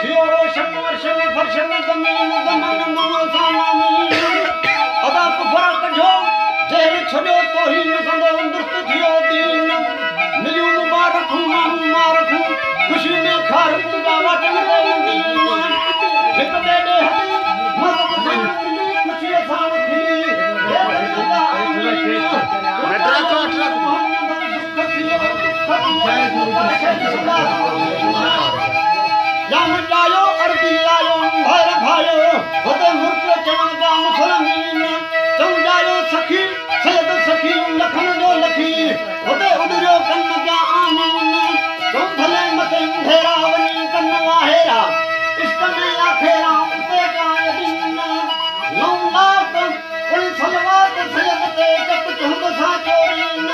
थियो रोशन वर्षन फर्शन ज़मीन ज़मान मोसानामी अदा कुफर कढो जेल छॾियो तोहीन संदो दुरुस्त थियो दीन मिलियूं मुबारक मारूं ख़ुशी में खार पूरा वटण दीन हिक ॿिए ॾे हली मदद सां ख़ुशीअ सां जाम जायो अर्दी आयो भर भायो होते मुर्क चवण जा मुसलमान चौजायो सखी सैयद सखी लखन जो लखी होते उडरियो कन जा आमीन तुम भले मते अंधेरा वनी कन वाहेरा इश्क में आखेरा उते का यदीन लौलात कुल सलवात सैयद ते जब चुंद सा चोरीन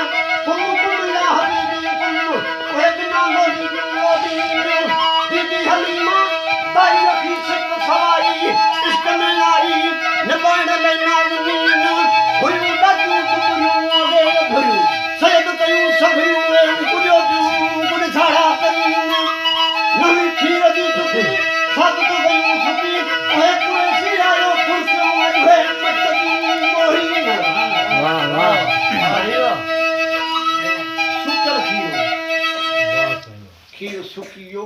कुल कुल या हबीबी कुल ओए बिना लोदी लोदीन दीदी हलीमा ताई रखी सिक सवाई इश्क में आई निभाण ले नाज़नीन हुयूं ॾाढियूं टुकरियूं वे भरियूं सैयद कयूं सभरियूं वे गुॾियो पियूं गुॾ झाड़ा करीन नवी खीर जी टुकी साबित वयूं सुकी ओए कुरैशी आयो कुर्सियों वे मटकी मोहीन वाह वाह सुकल खीर सुकियो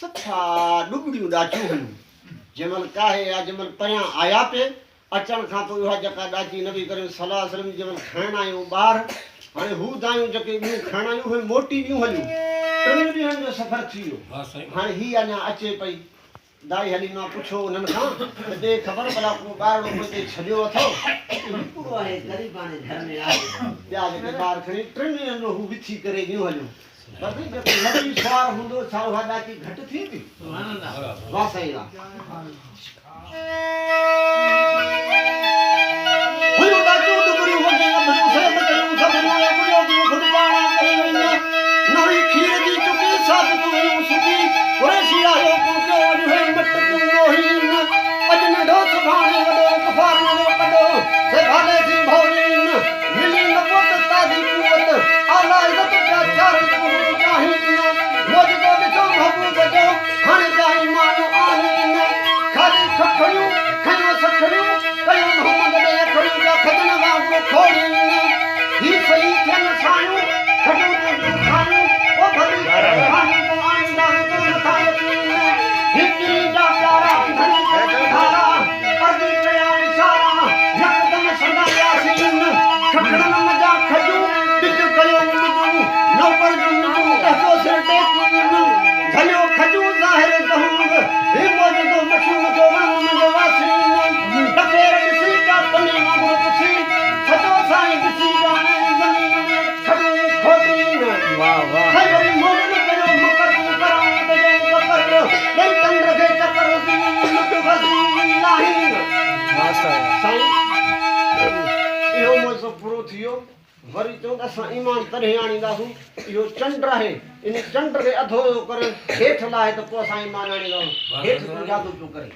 सफा डुबड़ियूं ॾाचियूं हुयूं जंहिंमहिल काहे या जंहिंमहिल परियां आया पे अचण खां पोइ उहा जेका ॾाची नबी करीम सल्लल्लाहु अलैहि वसल्लम जंहिंमहिल खाइण आयूं ॿार हाणे हू दायूं जेके ॿियूं खाइण आयूं उहे मोटी ॿियूं हलियूं 3 ॾींहंनि जो सफ़र थी वियो हाणे हीअ अञा अचे पई दाई हली मां पुछो उन्हनि खां त ॾे ख़बर भला को ॿारड़ो कोई हिते छॾियो अथव हिकिड़ो आहे ग़रीबाणे घर में आहे ॿिया जेके ॿार खणी 3 ॾींहंनि जो हू विछी करे ॿियूं हलियूं बाक़ी जेको नबी सवार हूंदो छा उहा ॾाची घटि थी थी वाह सही आहे हुयूं ॾाचियूं डुबरियूं वॻे अभरियूं सैद कयूं सभरियूं गुॾियो पियूं ख़ुदि पाणा करे नवी खीर जी चुकी साबित हुयूं सुकी कुरैशी आयो कुर्सियो अॼु हे मटकियूं मोहीन अॼु नंढो सुभाणे वॾो कुफार नंढो कॾो से भाले थी भौरीन मिली नबूत ताज़ी कुवत आला इज़त जा चार मोजो ॾिसो महबूब जो हाणे जा ईमान आहिन खाली खखड़ियूं खयूं सखड़ियूं कयूं मोहम्मद ॾे अखड़ियूं जा खजन वांगुरु खोड़ीन ही सही थियनि सायूं खटियूं तूं खायूं ओ भली खायूं को आईंदा तूं नथा यकीन हिकिड़ी जा प्यारा धनी धारा अर्दी कया इशारा यकदम संभालियासीन खखड़नि जा खजूं ॾिज कयो मुंहिंजूं नौकर जूं तहतो सिर टेकियूं झलियो खजूं ज़ाहिर ज़हूर ही मौजूदो मशहूर जो वण मुंहिंजो वासीन टकेर ॾिसी का पनी वांगुरु पुछी सॼो साईं ॾिसी ॼाणे ज़मीन में खजूं खोटीन वाह वाह साईं वरी मोगन कयो मकर करामत जो ककर ॾेई चंड खे चकर दी लुट वसी लाहीन साईं इहो मौज़ो पूरो थी वियो वरी चऊं असां ईमान तॾहिं आणींदासूं इहो चंड आहे इन चंड खे अधो करे हेठि लाहे त पोइ असां ईमान आणींदासूं हेठि तूं जादू पियो करे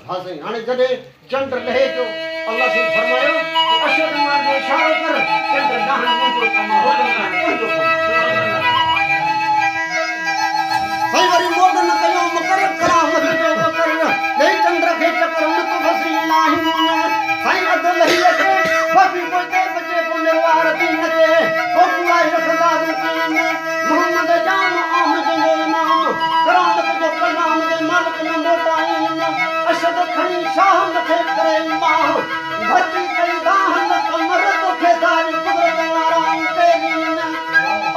हा साईं हाणे जॾहिं चंड लहे पियो अल्लाह साईं फरमायो अशद मां जो इशारो कर चंड ॾांहुं मुंहिंजो कमु मुंहिंजो कमु साईं वरी मोगन कयो मकर करामत जो ककर ॾेई चंड खे चकर उन वसी लाहीन साईं अधु लही अचे बाक़ी कोई बचे को निर्वार दीन के ओ पुराई रखदा रुकीन मोहम्मद जाम अहमद जो इमाम करामत जो कलाम दे मालिक न मोटाइन अशद खणी शाह मथे करे मां धरती कई दाहन कमर तो खेदार कुदरत वारा तेरीन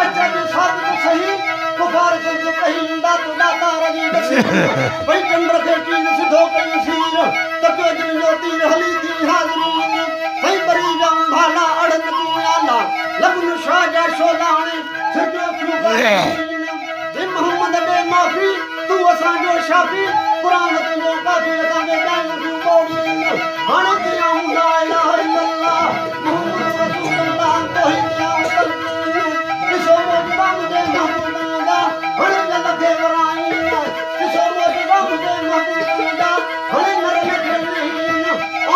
अजब साबित सही कुफार जो कहिंदा तो दाता रजी दसी भई चंद्र के कीन सिधो कई सीर तके जो तीर हली थी हाज़रीन भई परी जाऊं भाला अड़न तू आला लबन शाह जा शोलाने सिजो क्यों ए मोहम्मद बे माफी तू असा जो शाफी कुरान तुझो काफी असा के जान तू बोड़ी हाणे दिया ला इलाहा इल्लल्लाह मुहम्मद रसूलुल्लाह तो ही दिया किसो मोजबा मुझे महबूब दा हणे न लगे वराई किसो मोजबा मुझे महबूब दा हणे न लगे नहीं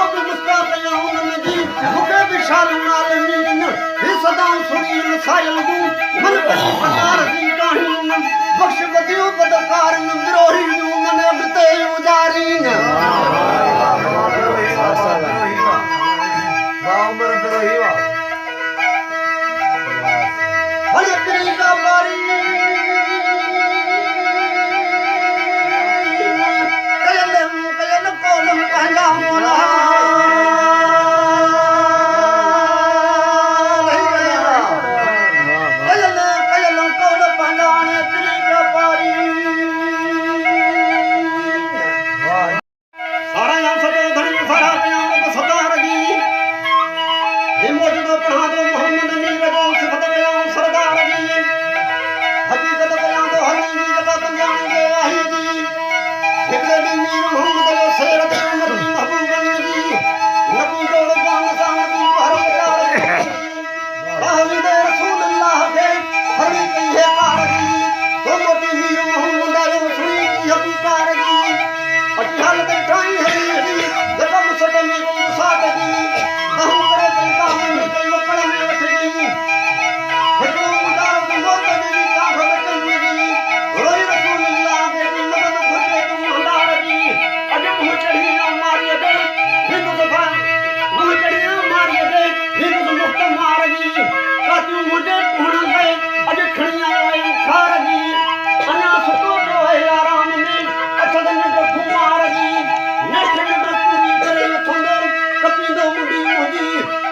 आप मुस्ताफा उन जी मुके विशाल आलमीन ही सदा सुनी सायल दू मन पर दी कहानी बख्श वदियो बदकार न विरोही मन हिकड़े ॾींहुं मीर मोहम्मद जो शेर ते उमर जी महबूब जी नबी दौड़ जान सां नबी हर चार रसूल अल्लाह के हरी कई है कार जी तो मोटी मीर मोहम्मद आयो सुनी की पुकार जी अची हालत ठाई है जगम सट में को साथ जी हम करे तंका में कई वकड़ में वठ जी हिकड़ो मुदार को मौत जी का बचन जी रोई रसूल अल्लाह के नबन घुटे तुम हंदार जी अज मुंह चढ़ी ना मारिए दे हिंदू सफा मुंह चढ़ी ना मारिए दे हिंदू मुक्त मार जी कातू मुझे पूर्ण है अज खणिया आयो खार जी अना सुतो जो है आराम में अचद निंड कुमार जी नेठ निंड पूरी करे थंदो कपींदो मुंडी मुंडी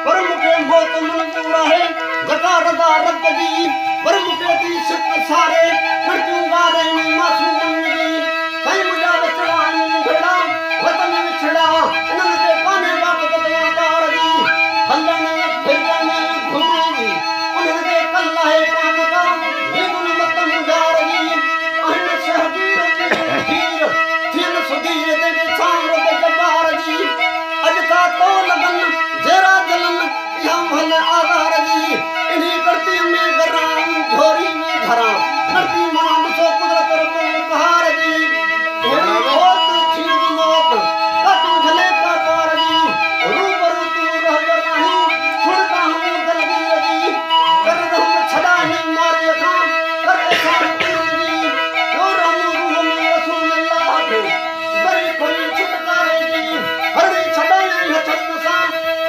पर मुके मौत मंजूर है जका रदा रब जी पर मुके दी सिक सारे करतू गारे मासूम जी कई मुजा बचड़ा भेड़ा वतन विछड़ा इनन के काने बाप कदवा तार जी हलन फिरने घूमेगी उन्हन के कल्ला है काम का निगुन मत मुजार जी अहन सहबीर के खीर थिन सुधीर दे सांर दे जबार जी अज का तो लगन जेरा जलन यम हल आधार जी इन्हीं करती में गराम झोरी में धरा करती माम सो कुदरत रब कहार जी मौत छीन मौत कतू झले का कार जी रूबरू तू रहबर नहीं छुड़का हूं दलगीर जी कर हम छड़ा नहीं मारे खां कर ऐसा जी जो राम रूह में रसूल अल्लाह के दरी खोली छुटकारे जी हर छड़ा नहीं हथन सा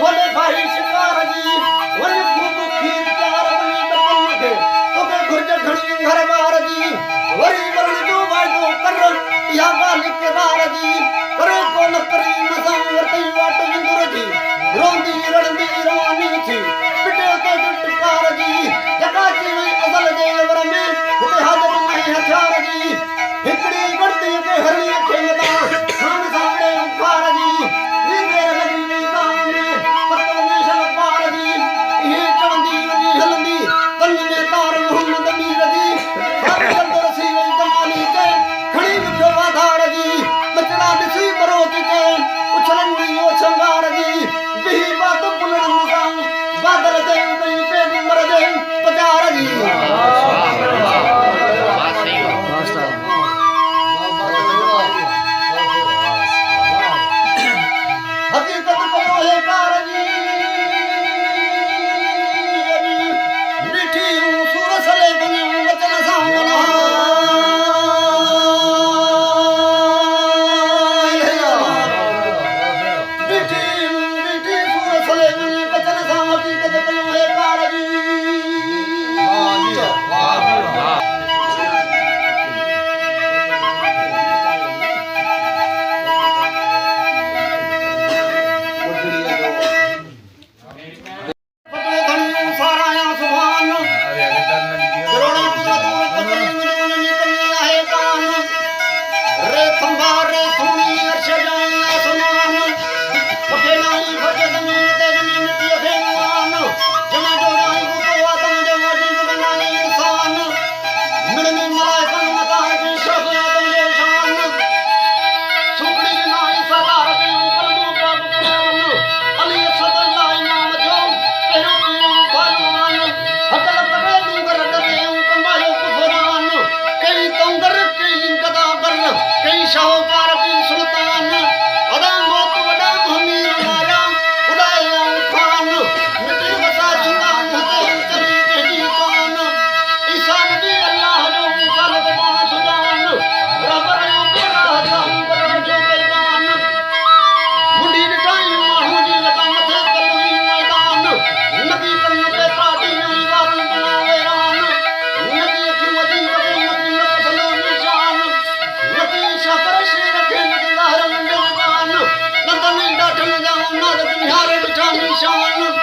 खोले भाई शिकार जी वन खूब खीर चार बनी बचन के तो के घुर्ज घड़ी घर बार जी वरी वरण जो वायदो कर या गालिक दार जी करे को न करी मसा वरती वाट विंदुर जी रोंदी रड़ंदी रवानी थी पिटे के टकार जी जका जी में अजल जे वर में हुते हाजर नहीं हथियार जी हिकड़ी गणती के हरणी के मदा खान सामने उखार जी नी देर लगी नी काम में पत्तो निशन पार जी ये चवंदी वजी हलंदी तन में तार मोहम्मद मीर जी हर जंदर सी वई कमाली के खड़ी बिठो आधार जी बचड़ा दिसी बरोत के उछलंदी ओ संगार जी बिही बात बुलंद मुकाम बादल दे गई पे मर दे पजार जी हकीकत करो है कार जी मिठी सूर सले बनी वचन सावना मिठी मिठी सूर सले बनी वचन सा हकीकत करो है कार जी पतो धनियो साराया सुभान करोड़ा कुदरत पतरी मिलून निकलिया है कान रे खंबा रे थूनी अर्श जान आसमान पखे नहीं फटे जमीन ते जमीन की अभिमान जना जोड़ाई को तो आदम जो अजीब बनाए इंसान मिलनी मलाइकन मदार की शब आदम जो शान सुकड़ी नाई सरदार की कलमों का कुरान अली सदल्लाह इमाम जो तेरो भगवान हकल करे दूंगर डरे कमायो कुफरान कई तंगर कई गदागर कई शाहूकार की सुल्तान अदा मौत वडा हमीर मारा उड़ाया खान मिटे बसा चुका होते कभी तेरी कान ईसा नबी अल्लाह जो मिसाल बना सुजान रबर यो तेरा जान कर जो पैगान मुंडी टाइम माहू जी लगा मथे कलवी मैदान नबी कन पे पाटी नहीं वारन बना वैरान नबी की वजी बदल नबी न फसलो निशान नबी शफर से रखे नबी लहर में जवान नंदन डाठन जाऊं नाद बिहार बिठा निशान